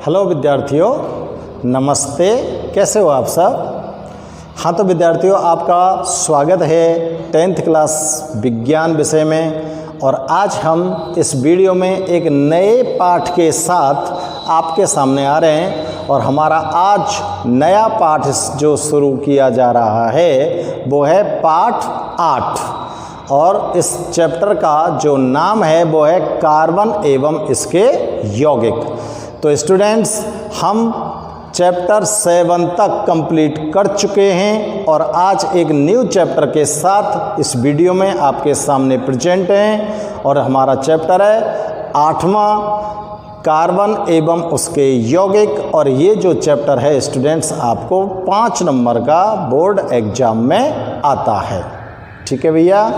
Hello विद्यार्थियों, नमस्ते। कैसे हो आप सब? हाँ तो विद्यार्थियों, आपका स्वागत है 10th क्लास विज्ञान विषय में। और आज हम इस वीडियो में एक नए पाठ के साथ आपके सामने आ रहे हैं। और हमारा आज नया पाठ जो शुरू किया जा रहा है वो है पाठ 8। और इस चैप्टर का जो नाम है वो है कार्बन एवं इसके यौगिक। तो स्टूडेंट्स, हम चैप्टर 7 तक कंप्लीट कर चुके हैं और आज एक न्यू चैप्टर के साथ इस वीडियो में आपके सामने प्रेजेंट हैं। और हमारा चैप्टर है 8वां, कार्बन एवं उसके यौगिक। और ये जो चैप्टर है स्टूडेंट्स, आपको 5 नंबर का बोर्ड एग्जाम में आता है। ठीक है भैया,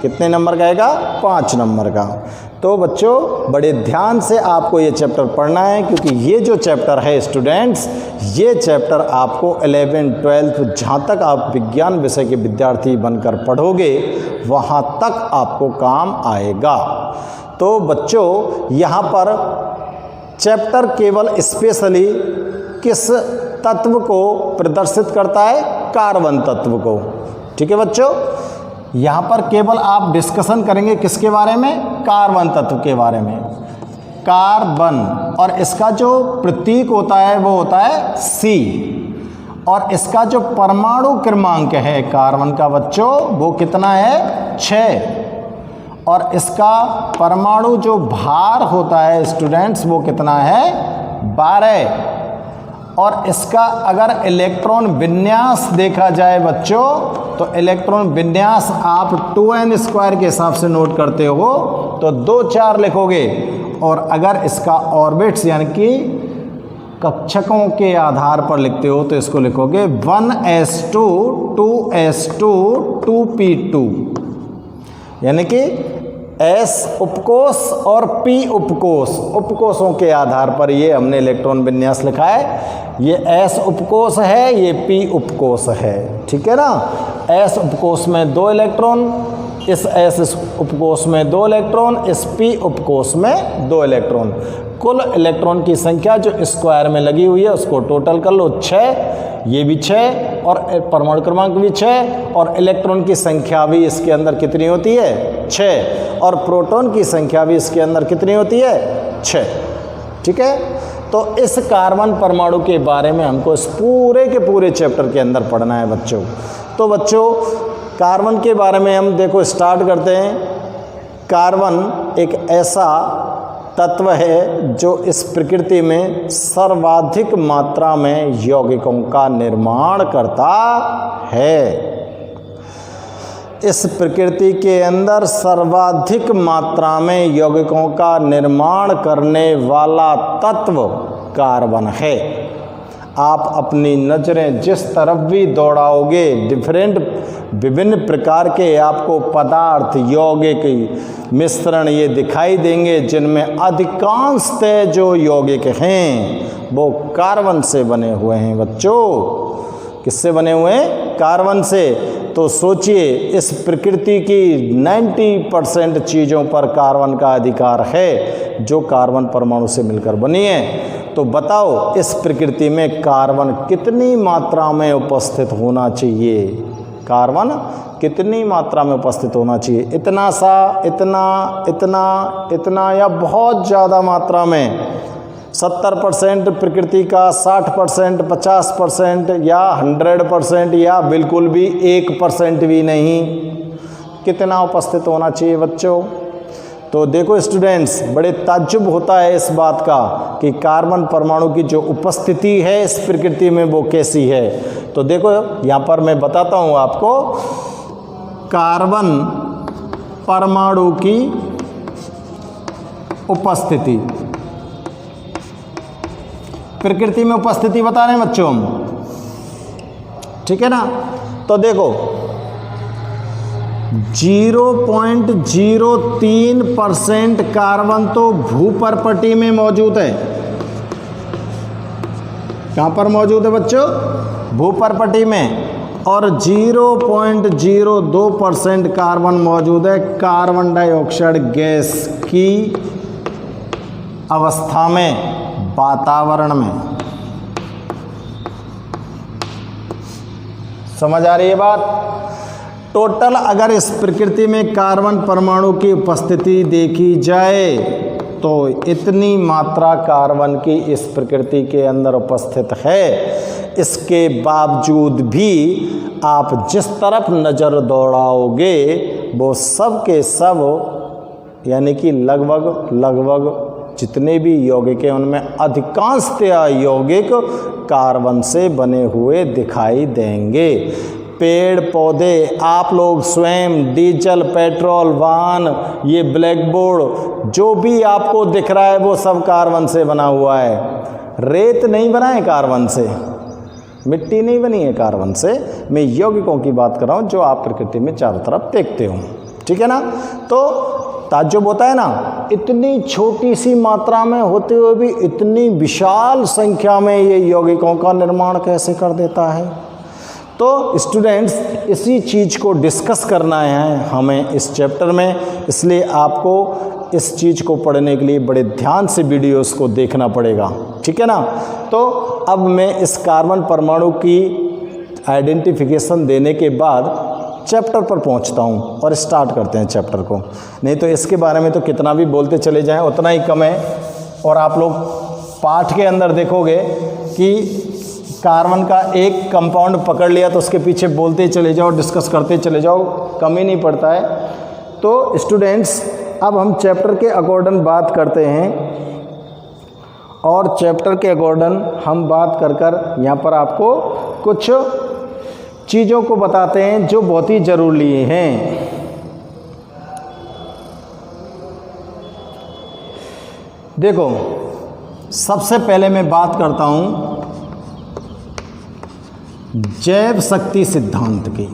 कितने नंबर का आएगा? 5 नंबर का। तो बच्चों, बड़े ध्यान से आपको ये चैप्टर पढ़ना है, क्योंकि ये जो चैप्टर है स्टूडेंट्स, ये चैप्टर आपको 11th 12th जहाँ तक आप विज्ञान विषय के विद्यार्थी बनकर पढ़ोगे वहाँ तक आपको काम आएगा। तो बच्चों, यहाँ पर चैप्टर केवल स्पेशली किस तत्व को प्रदर्शित करता है? कार्बन तत्व को। ठीक है बच्चों, यहाँ पर केवल आप डिस्कशन करेंगे किसके बारे में? कार्बन तत्व के बारे में। कार्बन, और इसका जो प्रतीक होता है वो होता है C। और इसका जो परमाणु क्रमांक है कार्बन का बच्चों, वो कितना है? 6। और इसका परमाणु जो भार होता है स्टूडेंट्स, वो कितना है? 12। और इसका अगर इलेक्ट्रॉन विन्यास देखा जाए बच्चों, तो इलेक्ट्रॉन विन्यास आप 2n² के हिसाब से नोट करते हो तो 2 4 लिखोगे। और अगर इसका ऑर्बिट्स यानी कि कक्षकों के आधार पर लिखते हो तो इसको लिखोगे 1s2 2s2 2p2, यानी कि S उपकोष और P उपकोष, उपकोषों के आधार पर ये हमने इलेक्ट्रॉन विन्यास लिखा है। ये S उपकोष है, ये P उपकोष है। ठीक है ना? S उपकोष में 2 इलेक्ट्रॉन, इस S उपकोष में 2 इलेक्ट्रॉन, इस P उपकोष में 2 इलेक्ट्रॉन। कुल इलेक्ट्रॉन की संख्या जो स्क्वायर में लगी हुई है उसको टोटल कर लो 6। ये भी 6 और परमाणु क्रमांक भी 6 और इलेक्ट्रॉन की संख्या भी इसके अंदर कितनी होती है? 6। और प्रोटॉन की संख्या भी इसके अंदर कितनी होती है? 6। ठीक है? तो इस कार्बन परमाणु के बारे में हमको इस पूरे के पूरे चैप्टर के अंदर पढ़ना है बच्चों। तो बच्चों, कार्बन के बारे में हम देखो स्टार्ट करते हैं। कार्बन एक ऐसा तत्व है जो इस प्रकृति में सर्वाधिक मात्रा में यौगिकों का निर्माण करता है। इस प्रकृति के अंदर सर्वाधिक मात्रा में यौगिकों का निर्माण करने वाला तत्व कार्बन है। आप अपनी नज़रें जिस तरफ भी दौड़ाओगे, विभिन्न प्रकार के आपको पदार्थ, यौगिक मिश्रण ये दिखाई देंगे, जिनमें अधिकांशतः जो यौगिक हैं वो कार्बन से बने हुए हैं बच्चों। किससे बने हुए हैं? कार्बन से। तो सोचिए, इस प्रकृति की 90% चीज़ों पर कार्बन का अधिकार है जो कार्बन परमाणु से मिलकर बनी है। तो बताओ, इस प्रकृति में कार्बन कितनी मात्रा में उपस्थित होना चाहिए? कार्बन कितनी मात्रा में उपस्थित होना चाहिए? इतना सा, इतना, इतना, इतना, या बहुत ज़्यादा मात्रा में? 70% प्रकृति का, 60%, 50%, या 100%, या बिल्कुल भी 1% भी नहीं? कितना उपस्थित होना चाहिए बच्चों? तो देखो स्टूडेंट्स, बड़े ताज्जुब होता है इस बात का कि कार्बन परमाणु की जो उपस्थिति है इस प्रकृति में वो कैसी है। तो देखो यहाँ पर मैं बताता हूँ आपको, कार्बन परमाणु की उपस्थिति, प्रकृति में उपस्थिति बता रहे हैं बच्चों हम। ठीक है ना? तो देखो 0.03% कार्बन तो भूपर्पटी में मौजूद है। कहाँ पर मौजूद है बच्चों? भूपर्पटी में। और 0.02% कार्बन मौजूद है कार्बन डाइऑक्साइड गैस की अवस्था में, वातावरण में। समझ आ रही है बात? टोटल अगर इस प्रकृति में कार्बन परमाणु की उपस्थिति देखी जाए तो इतनी मात्रा कार्बन की इस प्रकृति के अंदर उपस्थित है। इसके बावजूद भी आप जिस तरफ नज़र दौड़ाओगे वो सब के सब यानी कि लगभग जितने भी यौगिक हैं उनमें अधिकांशतया यौगिक कार्बन से बने हुए दिखाई देंगे। पेड़ पौधे, आप लोग स्वयं, डीजल, पेट्रोल, वाहन, ये ब्लैक बोर्ड जो भी आपको दिख रहा है वो सब कार्बन से बना हुआ है। रेत नहीं बना है कार्बन से, मिट्टी नहीं बनी है कार्बन से। मैं यौगिकों की बात कर रहा हूँ जो आप प्रकृति में चारों तरफ देखते हो, ठीक है ना। तो ताज्जुब होता है ना, इतनी छोटी सी मात्रा में होते हुए भी इतनी विशाल संख्या में ये यौगिकों का निर्माण कैसे कर देता है। तो स्टूडेंट्स इसी चीज़ को डिस्कस करना है हमें इस चैप्टर में, इसलिए आपको इस चीज़ को पढ़ने के लिए बड़े ध्यान से वीडियोस को देखना पड़ेगा, ठीक है ना। तो अब मैं इस कार्बन परमाणु की आइडेंटिफिकेशन देने के बाद चैप्टर पर पहुंचता हूं और स्टार्ट करते हैं चैप्टर को। नहीं तो इसके बारे में तो कितना भी बोलते चले जाएं उतना ही कम है। और आप लोग पाठ के अंदर देखोगे कि कार्बन का एक कंपाउंड पकड़ लिया तो उसके पीछे बोलते चले जाओ, डिस्कस करते चले जाओ, कम ही नहीं पड़ता है। तो स्टूडेंट्स अब हम चैप्टर के अकॉर्डिंग बात करते हैं और चैप्टर के अकॉर्डिंग हम बात कर यहाँ पर आपको कुछ चीज़ों को बताते हैं जो बहुत ही ज़रूरी हैं। देखो सबसे पहले मैं बात करता हूँ जैव शक्ति सिद्धांत की।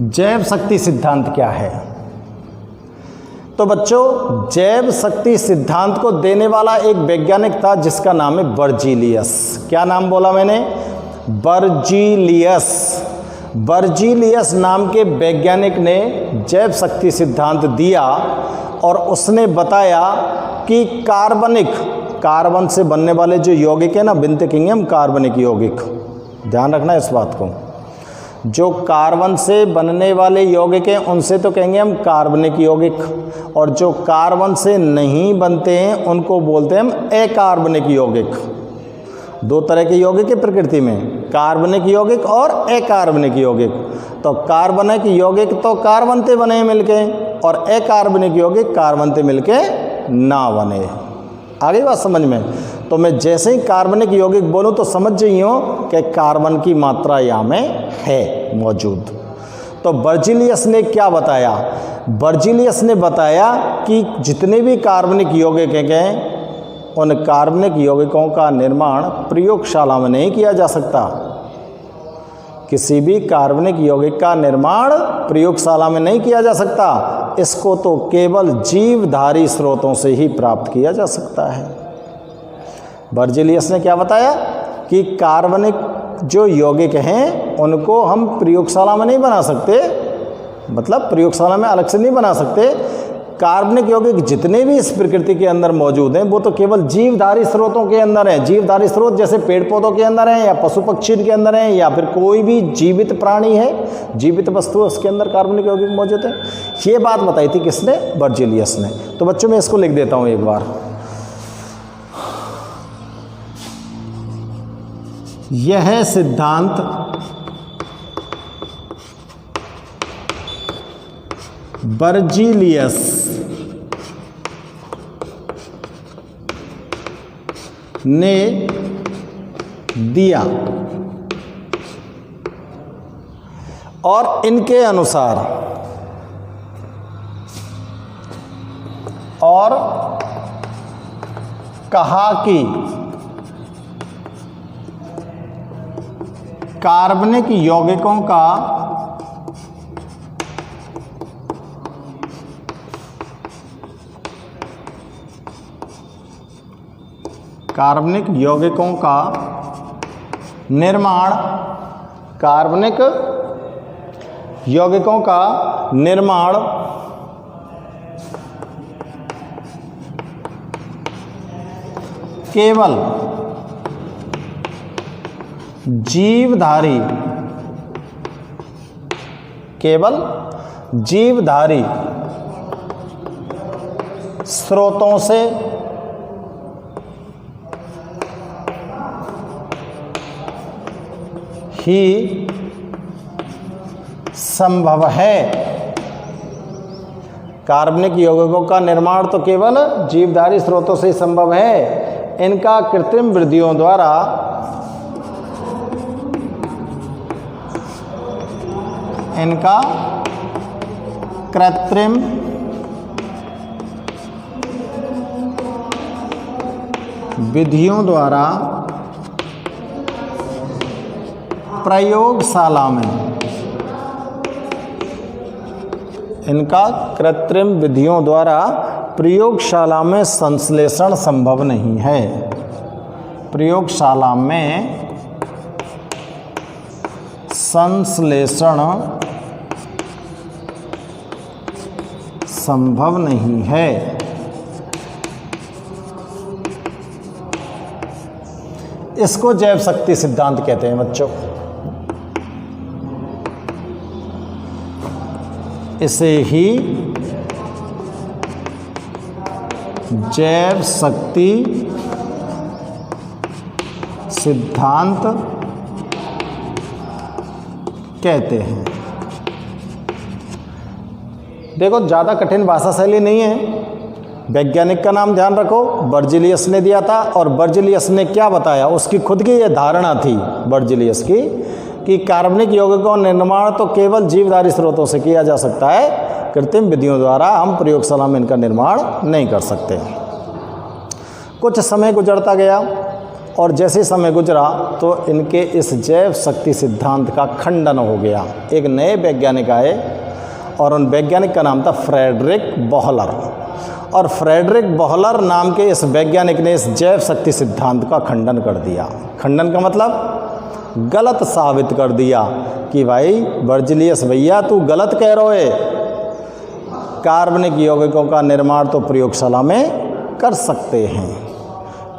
जैव शक्ति सिद्धांत क्या है? तो बच्चों जैव शक्ति सिद्धांत को देने वाला एक वैज्ञानिक था जिसका नाम है बर्जीलियस। क्या नाम बोला मैंने? बर्जीलियस। बर्जीलियस नाम के वैज्ञानिक ने जैव शक्ति सिद्धांत दिया और उसने बताया कि कार्बन से बनने वाले जो यौगिक है ना, बिनते कहेंगे हम कार्बनिक यौगिक, ध्यान रखना इस बात को। जो कार्बन से बनने वाले यौगिक हैं उनसे तो कहेंगे हम कार्बनिक यौगिक, और जो कार्बन से नहीं बनते हैं उनको बोलते हैं हम अकार्बनिक यौगिक। दो तरह के यौगिक है प्रकृति में, कार्बनिक यौगिक और अकार्बनिक यौगिक। तो कार्बनिक यौगिक तो कार्बन से बने मिलके, और अकार्बनिक यौगिक कार्बन से मिलके ना बने। आगे बात समझ में? तो मैं जैसे ही कार्बनिक यौगिक बोलूं तो समझ जाइयो कि कार्बन की मात्रा यहाँ में है मौजूद। तो बर्जीलियस ने क्या बताया? बर्जीलियस ने बताया कि जितने भी कार्बनिक यौगिक हैं उन कार्बनिक यौगिकों का निर्माण प्रयोगशाला में नहीं किया जा सकता। किसी भी कार्बनिक यौगिक का निर्माण प्रयोगशाला में नहीं किया जा सकता। इसको तो केवल जीवधारी स्रोतों से ही प्राप्त किया जा सकता है। बर्जीलियस ने क्या बताया कि कार्बनिक जो यौगिक हैं उनको हम प्रयोगशाला में नहीं बना सकते, मतलब प्रयोगशाला में अलग से नहीं बना सकते। कार्बनिक यौगिक जितने भी इस प्रकृति के अंदर मौजूद हैं वो तो केवल जीवधारी स्रोतों के अंदर हैं। जीवधारी स्रोत जैसे पेड़ पौधों के अंदर हैं या पशु पक्षी के अंदर हैं या फिर कोई भी जीवित प्राणी है, जीवित वस्तु, उसके अंदर कार्बनिक यौगिक मौजूद है। ये बात बताई थी किसने? बर्जीलियस ने। तो बच्चों मैं इसको लिख देता हूँ एक बार। यह सिद्धांत बर्जीलियस ने दिया और इनके अनुसार और कहा कि कार्बनिक यौगिकों का निर्माण कार्बनिक यौगिकों का निर्माण केवल जीवधारी स्रोतों से ही संभव है। कार्बनिक यौगिकों का निर्माण तो केवल जीवधारी स्रोतों से ही संभव है। इनका कृत्रिम वृद्धियों द्वारा विधियों द्वारा प्रयोगशाला में इनका कृत्रिम विधियों द्वारा प्रयोगशाला में संश्लेषण संभव नहीं है। प्रयोगशाला में संश्लेषण संभव नहीं है। इसको जैव शक्ति सिद्धांत कहते हैं बच्चों। इसे ही जैव शक्ति सिद्धांत कहते हैं। देखो, ज़्यादा कठिन भाषा शैली नहीं है। वैज्ञानिक का नाम ध्यान रखो, बर्जिलियस ने दिया था। और बर्जिलियस ने क्या बताया, उसकी खुद की ये धारणा थी बर्जिलियस की कि कार्बनिक यौगिकों का निर्माण तो केवल जीवधारी स्रोतों से किया जा सकता है, कृत्रिम विधियों द्वारा हम प्रयोगशाला में इनका निर्माण नहीं कर सकते। कुछ समय गुजरता गया और जैसे समय गुजरा तो इनके इस जैव शक्ति सिद्धांत का खंडन हो गया। एक नए वैज्ञानिक आए और उन वैज्ञानिक का नाम था फ्रेडरिक बॉहलर। और फ्रेडरिक बॉहलर नाम के इस वैज्ञानिक ने इस जैव शक्ति सिद्धांत का खंडन कर दिया। खंडन का मतलब गलत साबित कर दिया कि भाई बर्जिलियस भैया तू गलत कह रहे है, कार्बनिक यौगिकों का निर्माण तो प्रयोगशाला में कर सकते हैं।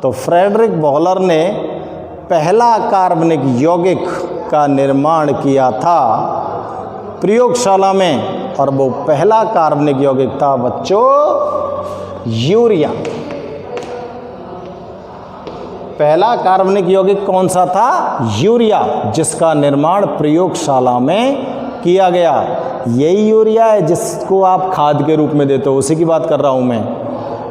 तो फ्रेडरिक बॉहलर ने पहला कार्बनिक यौगिक का निर्माण किया था प्रयोगशाला में, और वो पहला कार्बनिक यौगिक था बच्चों यूरिया। पहला कार्बनिक यौगिक कौन सा था? यूरिया, जिसका निर्माण प्रयोगशाला में किया गया। यही यूरिया है जिसको आप खाद के रूप में देते हो, उसी की बात कर रहा हूं मैं।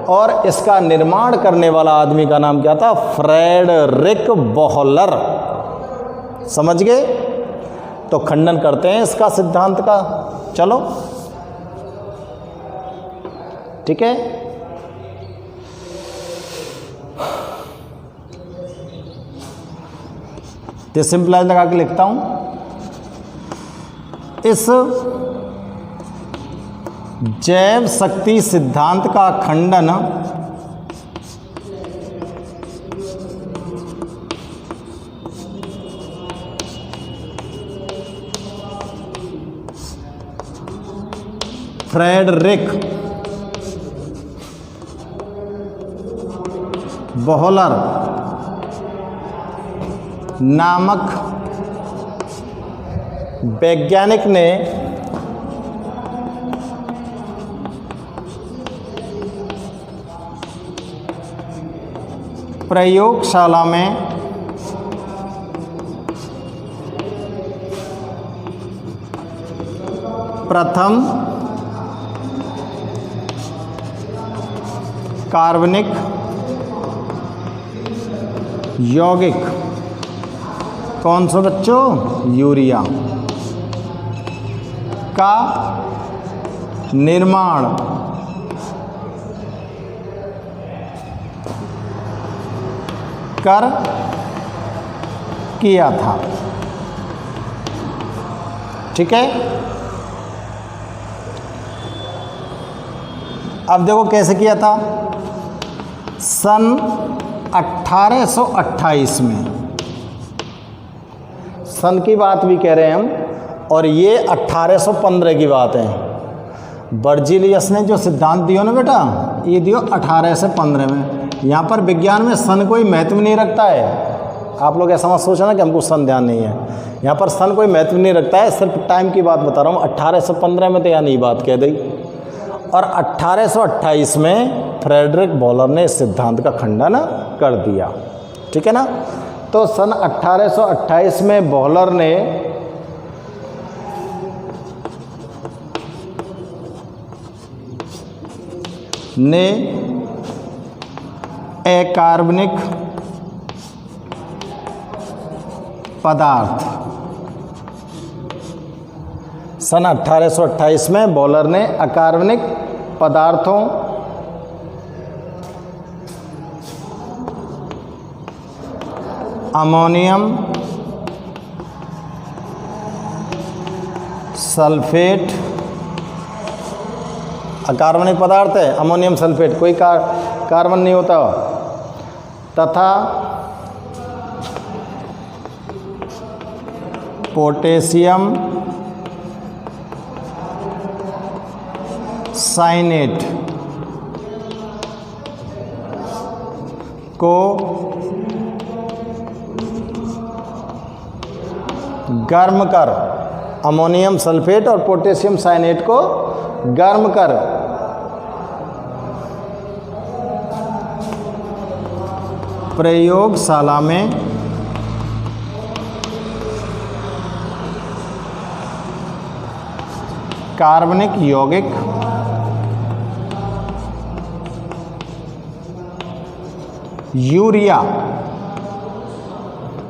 और इसका निर्माण करने वाला आदमी का नाम क्या था? फ्रेडरिक बॉहलर। समझ गए? तो खंडन करते हैं इसका सिद्धांत का। चलो ठीक है। तो सिंपलाइज लगा के लिखता हूं, इस जैव शक्ति सिद्धांत का खंडन फ्रेडरिक बॉहलर नामक वैज्ञानिक ने प्रयोगशाला में प्रथम कार्बनिक यौगिक कौन सा बच्चों? यूरिया का निर्माण कर किया था। ठीक है। अब देखो कैसे किया था। सन 1828 में, सन की बात भी कह रहे हैं हम, और ये 1815 की बात है। बर्जीलियस ने जो सिद्धांत दियो ना बेटा, ये दियो 1815 में। यहाँ पर विज्ञान में सन कोई महत्व नहीं रखता है। आप लोग ऐसा मत सोचना कि हमको सन ध्यान नहीं है, यहाँ पर सन कोई महत्व नहीं रखता है, सिर्फ टाइम की बात बता रहा हूँ। 1815 में तो यानी बात कह दी, और 1828 में फ्रेडरिक बॉलर ने इस सिद्धांत का खंडन कर दिया। ठीक है ना। तो सन 1828 में बॉलर ने अकार्बनिक पदार्थ, सन 1828 में बॉलर ने अकार्बनिक पदार्थों अमोनियम सल्फेट, अकार्बनिक पदार्थ है अमोनियम सल्फेट, कोई कार्बन नहीं होता, तथा पोटेशियम साइनेट को गर्म कर, अमोनियम सल्फेट और पोटेशियम साइनेट को गर्म कर प्रयोगशाला में कार्बनिक यौगिक यूरिया,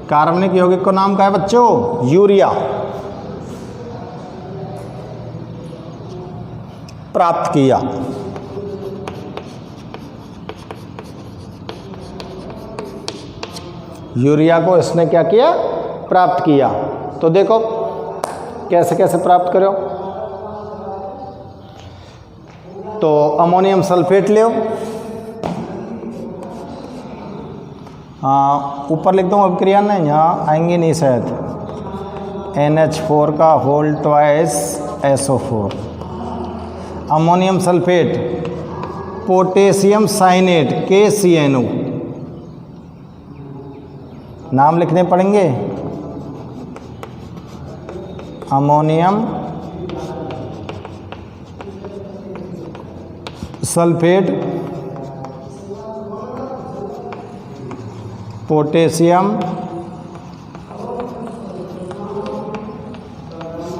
कार्बनिक यौगिक का नाम क्या है बच्चों? यूरिया, प्राप्त किया। यूरिया को इसने क्या किया? प्राप्त किया। तो देखो कैसे कैसे प्राप्त करो। तो अमोनियम सल्फेट ले, ऊपर लिख दूँ अभिक्रिया नहीं, यहाँ आएंगे नहीं शायद। NH4 का whole twice SO4, ammonium sulphate, potassium cyanate KCNO, नाम लिखने पड़ेंगे। अमोनियम सल्फेट, पोटेशियम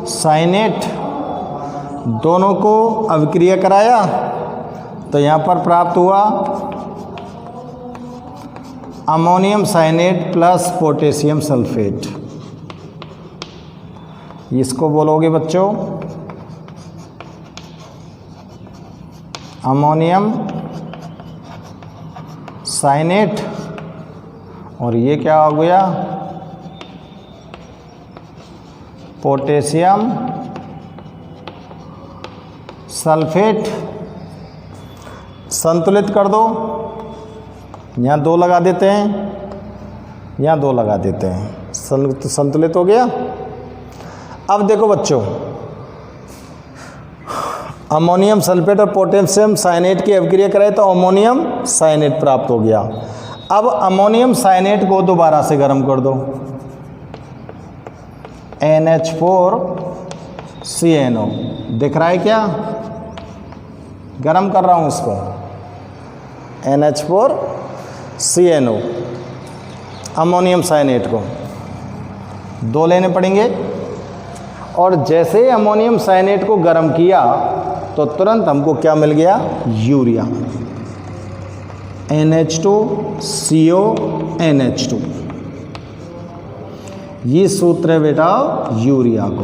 साइनेट, दोनों को अभिक्रिया कराया तो यहाँ पर प्राप्त हुआ ammonium cyanate plus potassium sulphate. इसको बोलोगे बच्चों अमोनियम साइनेट, और ये क्या हो गया? Potassium sulphate. संतुलित कर दो, यहाँ 2 लगा देते हैं, यहाँ 2 लगा देते हैं, संतुलित हो गया। अब देखो बच्चों, अमोनियम सल्फेट और पोटेशियम साइनेट की अभिक्रिया कराए तो अमोनियम साइनेट प्राप्त हो गया। अब अमोनियम साइनेट को दोबारा से गर्म कर दो, NH4CNO, दिख रहा है क्या? गर्म कर रहा हूँ इसको, NH4CNO, अमोनियम साइनेट को 2 लेने पड़ेंगे। और जैसे ही अमोनियम साइनेट को गर्म किया तो तुरंत हमको क्या मिल गया? Urea, NH2CO NH2। ये सूत्र है बेटा यूरिया को।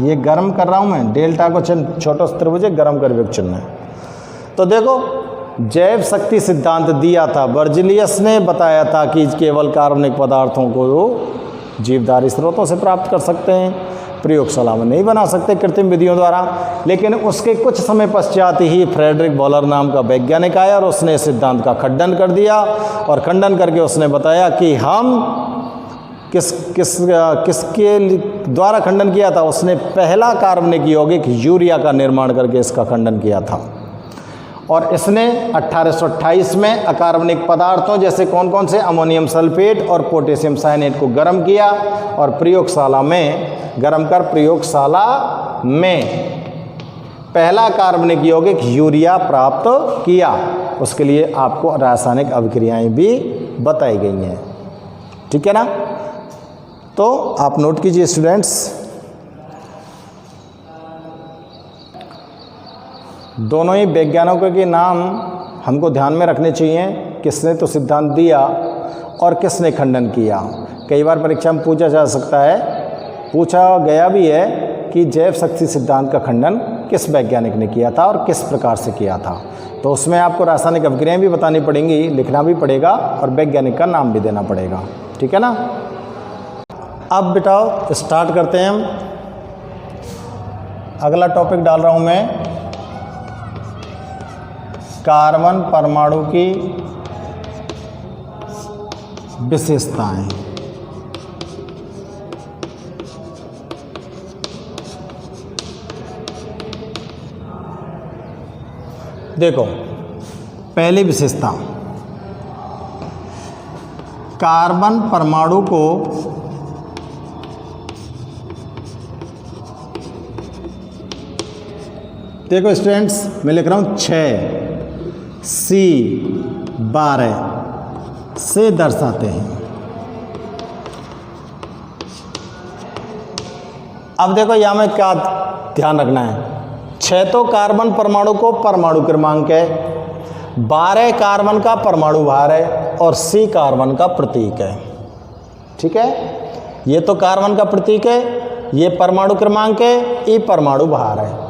ये गर्म कर रहा हूं मैं, डेल्टा को छोटा त्रिभुज गर्म कर चिन्ह है। तो देखो जैव शक्ति सिद्धांत दिया था, बर्जीलियस ने बताया था कि केवल कार्बनिक पदार्थों को जीवधारी स्रोतों से प्राप्त कर सकते हैं, प्रयोगशाला में नहीं बना सकते कृत्रिम विधियों द्वारा। लेकिन उसके कुछ समय पश्चात ही फ्रेडरिक बॉलर नाम का वैज्ञानिक आया और उसने सिद्धांत का खंडन कर दिया, और खंडन करके उसने बताया कि हम किसके द्वारा खंडन किया था? उसने पहला कार्बनिक यौगिक यूरिया का निर्माण करके इसका खंडन किया था। और इसने 1828 में अकार्बनिक पदार्थों जैसे कौन कौन से, अमोनियम सल्फेट और पोटेशियम साइनेट को गर्म किया और प्रयोगशाला में पहला कार्बनिक यौगिक यूरिया प्राप्त किया। उसके लिए आपको रासायनिक अभिक्रियाएं भी बताई गई हैं, ठीक है ना। तो आप नोट कीजिए स्टूडेंट्स, दोनों ही वैज्ञानिकों के नाम हमको ध्यान में रखने चाहिए, किसने तो सिद्धांत दिया और किसने खंडन किया। कई बार परीक्षा में पूछा जा सकता है, पूछा गया भी है कि जैव शक्ति सिद्धांत का खंडन किस वैज्ञानिक ने किया था और किस प्रकार से किया था। तो उसमें आपको रासायनिक अभिक्रियाएं भी बतानी पड़ेंगी, लिखना भी पड़ेगा और वैज्ञानिक का नाम भी देना पड़ेगा, ठीक है ना। अब बेटाओ स्टार्ट करते हैं हम। अगला टॉपिक डाल रहा हूं मैं, कार्बन परमाणु की विशेषताएं। देखो, पहली विशेषता, कार्बन परमाणु को देखो स्टूडेंट्स, मैं लिख रहा हूं 6C12 से दर्शाते हैं। अब देखो यहां में क्या ध्यान रखना है, 6 तो कार्बन परमाणु को परमाणु क्रमांक है, 12 कार्बन का परमाणु भार है और C कार्बन का प्रतीक है, ठीक है। ये तो कार्बन का प्रतीक है, ये परमाणु क्रमांक है, E परमाणु भार है।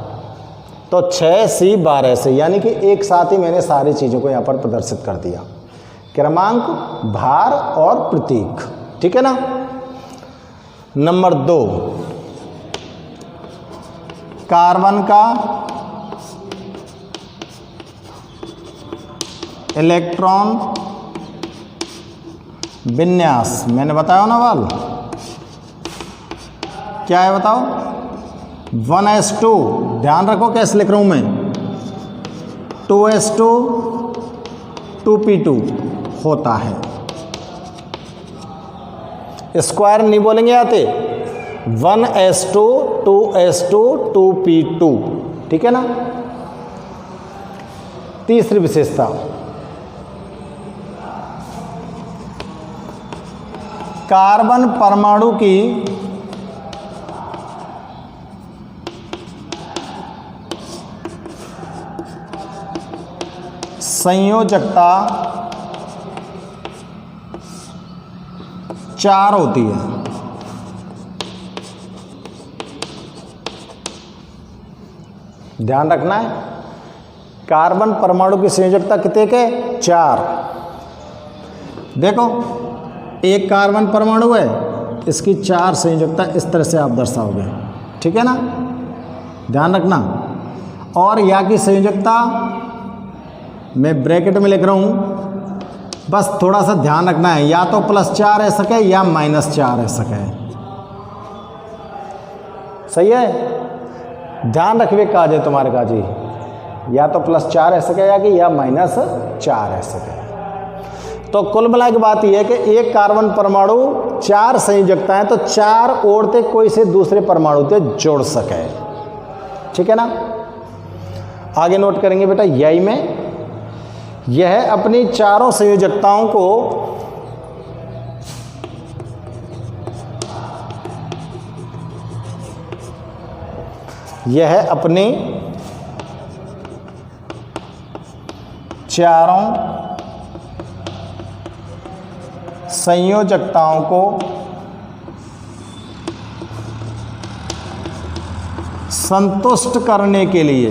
तो 6C12 से, यानी कि एक साथ ही मैंने सारी चीज़ों को यहाँ पर प्रदर्शित कर दिया, क्रमांक, भार और प्रतीक, ठीक है ना। नंबर 2, कार्बन का इलेक्ट्रॉन विन्यास, मैंने बताया ना वाल, क्या है बताओ, 1s2, ध्यान रखो कैसे लिख रहा हूं मैं, 2s2 2p2 होता है। स्क्वायर नहीं बोलेंगे आते, 1s2 2s2 2p2, ठीक है ना। तीसरी विशेषता, कार्बन परमाणु की संयोजकता 4 होती है। ध्यान रखना है, कार्बन परमाणु की संयोजकता कितने के, 4। देखो, एक कार्बन परमाणु है, इसकी 4 संयोजकता इस तरह से आप दर्शाओगे, ठीक है ना, ध्यान रखना। और यहाँ की संयोजकता मैं ब्रैकेट में लिख रहा हूँ, बस थोड़ा सा ध्यान रखना है, या तो +4 रह सके या -4 रह सके, सही है। ध्यान रखिए काजे तुम्हारे काजी, या तो +4 रह सके या -4 रह सके। तो कुल मिला के बात यह है कि एक कार्बन परमाणु 4 संयोजकताएं, तो 4 ओरते कोई से दूसरे परमाणु से जोड़ सके, ठीक है ना। आगे नोट करेंगे बेटा, यही में यह अपनी चारों संयोजकताओं को चारों संयोजकताओं को संतुष्ट करने के लिए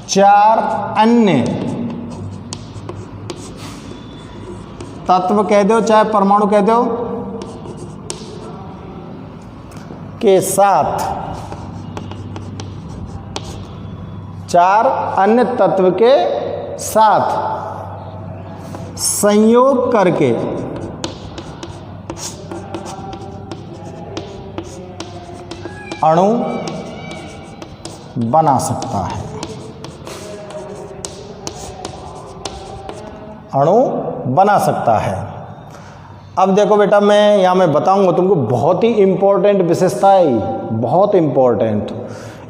4 अन्य तत्व कह दो चाहे परमाणु कह दो के साथ 4 अन्य तत्व के साथ संयोग करके अणु बना सकता है, अणु बना सकता है। अब देखो बेटा, मैं बताऊंगा तुमको, बहुत ही इंपॉर्टेंट विशेषता है, बहुत इंपॉर्टेंट,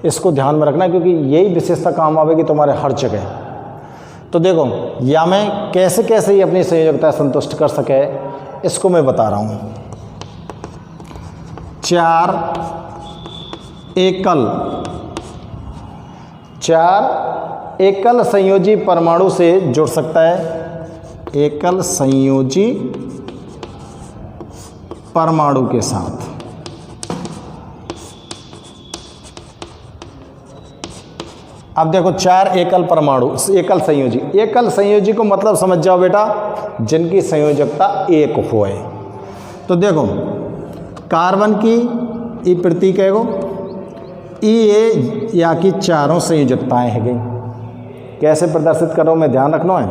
इसको ध्यान में रखना क्योंकि यही विशेषता काम आवेगी तुम्हारे हर जगह। तो देखो या मैं कैसे कैसे ही अपनी संयोजकता संतुष्ट कर सके इसको मैं बता रहा हूँ। 4 एकल संयोजी परमाणु से जुड़ सकता है, एकल संयोजी परमाणु के साथ। अब देखो 4 एकल परमाणु, एकल संयोजी को मतलब समझ जाओ बेटा, जिनकी संयोजकता 1 होए। तो देखो कार्बन की ई प्रतीक है, ई ए या की चारों संयोजकताएं है गई। कैसे प्रदर्शित करो मैं ध्यान रखना है।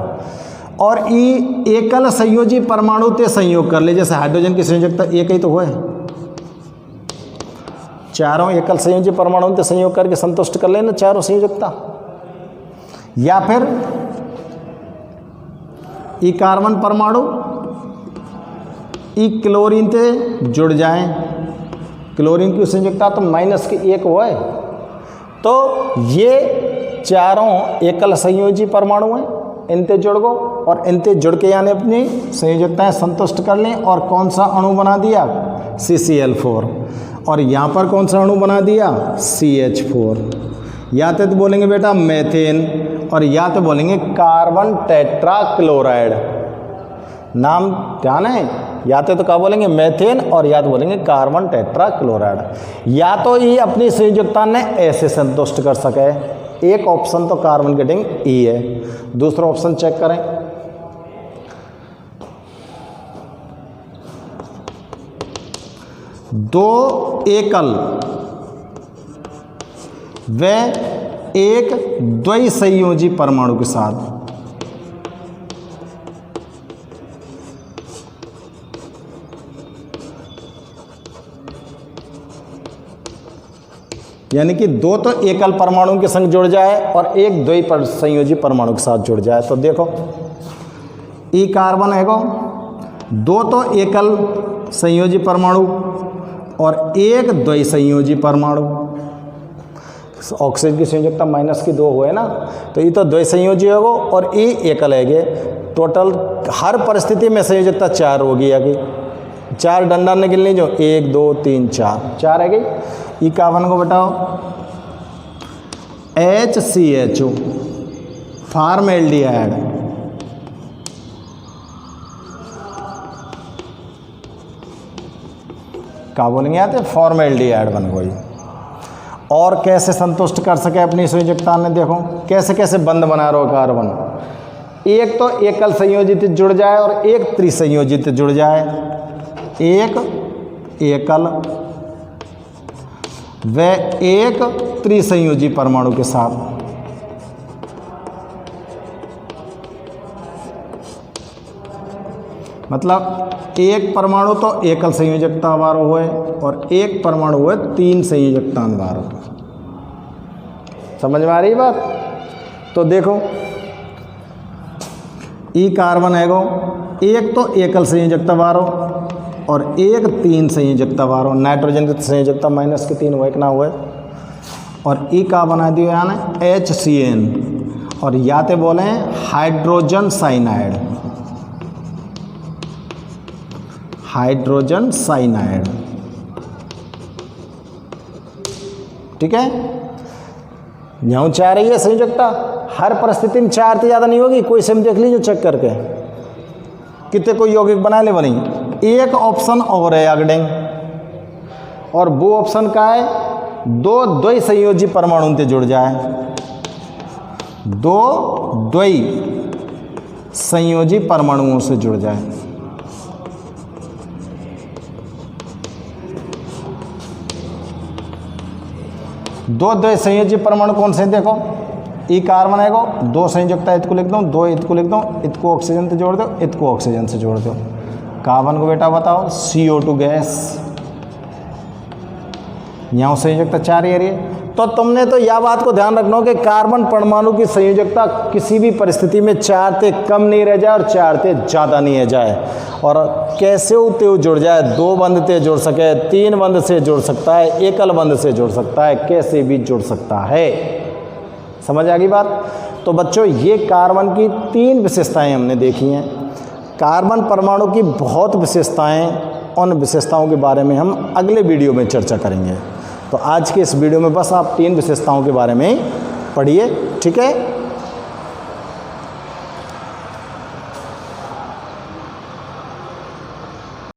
और ई एकल संयोजी परमाणु ते संयोग कर ले, जैसे हाइड्रोजन की संयोजकता 1 ही तो हुआ है, चारों एकल संयोजी परमाणु ते संयोग करके संतुष्ट कर लेना चारों संयोजकता। या फिर ई कार्बन परमाणु ई क्लोरीन ते जुड़ जाएं, क्लोरीन की संयोजकता तो -1 हुआ है। तो ये चारों एकल संयोजी परमाणु हैं, इनते जुड़ गो और इनते जुड़ के यानी अपनी संयोजकताएं संतुष्ट कर लें। और कौन सा अणु बना दिया? CCl4। और यहाँ पर कौन सा अणु बना दिया? CH4। या तो बोलेंगे बेटा मेथेन और या तो बोलेंगे कार्बन टेट्राक्लोराइड। नाम ध्यान है, या तो क्या बोलेंगे मेथेन और या तो बोलेंगे कार्बन टेट्राक्लोराइड। या तो ये अपनी संयोजकता ने ऐसे संतुष्ट कर सके। एक ऑप्शन तो कार्बन गेटिंग ई है, दूसरा ऑप्शन चेक करें। दो एकल व एक द्वि संयोजी परमाणु के साथ यानी कि 2 तो एकल परमाणु के संग जुड़ जाए और एक द्वि संयोजी परमाणु के साथ जुड़ जाए। तो देखो ई कार्बन है, 2 तो एकल संयोजी परमाणु और एक द्वि संयोजी परमाणु। ऑक्सीजन की संयोजकता -2 हुए ना, तो ये तो द्वि संयोजी होगा और ये एकल है। टोटल हर परिस्थिति में संयोजकता 4 होगी। आगे 4 डंडा निकल ली, जो 1 2 3 4 है गई। ई कार्बन को बताओ HCHO फॉर्मेल्डिहाइड, क्या बोलेंगे आते फॉर्मेल्डिहाइड बन गई। और कैसे संतुष्ट कर सके अपनी संयोजकता ने, देखो कैसे कैसे बंद बना रहा हो कार्बन। एक तो एकल संयोजित जुड़ जाए और एक त्रिसंयोजित जुड़ जाए। एक एकल व एक त्रिसंयोजी परमाणु के साथ। मतलब एक परमाणु तो एकल संयोजकता वारो हुए और एक परमाणु हुए 3 संयोजकता वारो। समझ में आ रही बात? तो देखो ई कार्बन है, एक तो एकल संयोजकता वारो और एक 3 संयोजकता वारो। नाइट्रोजन की संयोजकता -3 हुए कि ना हुए। और ई का बना दिया यानी HCN और या तो बोले हाइड्रोजन साइनाइड, हाइड्रोजन साइनाइड। ठीक है, यहाँ 4 ही है संयोजकता। हर परिस्थिति में 4 से ज़्यादा नहीं होगी। कोई से देख लीजिए चेक करके कितने कोई यौगिक बना ले बनी। एक ऑप्शन और है अगडेंग, और वो ऑप्शन का है 2 द्वि संयोजी परमाणु से जुड़ जाए। 2 द्वि संयोजी परमाणुओं से जुड़ जाए। दो द्वि संयोजी परमाणु कौन से देखो, ई कार्बन है को 2 संयुक्त इत को लिख दो, 2 इत को लिख दो, इत को ऑक्सीजन से जोड़ दो, इत को ऑक्सीजन से जोड़ दो। कार्बन को बेटा बताओ CO2 गैस, यहाँ संयोजकता 4 ही आ रही है। तो तुमने तो यह बात को ध्यान रखना कि कार्बन परमाणु की संयोजकता किसी भी परिस्थिति में 4 से कम नहीं रह जाए और 4 से ज़्यादा नहीं रह जाए, और कैसे त्यों जुड़ जाए, 2 बंध से जुड़ सके, 3 बंध से जुड़ सकता है, एकल बंध से जुड़ सकता है, कैसे भी जुड़ सकता है। समझ आ गई बात। तो बच्चों ये कार्बन की 3 विशेषताएं हमने देखी हैं। कार्बन परमाणु की बहुत विशेषताएं, उन विशेषताओं के बारे में हम अगले वीडियो में चर्चा करेंगे। तो आज के इस वीडियो में बस आप 3 विशेषताओं के बारे में पढ़िए, ठीक है।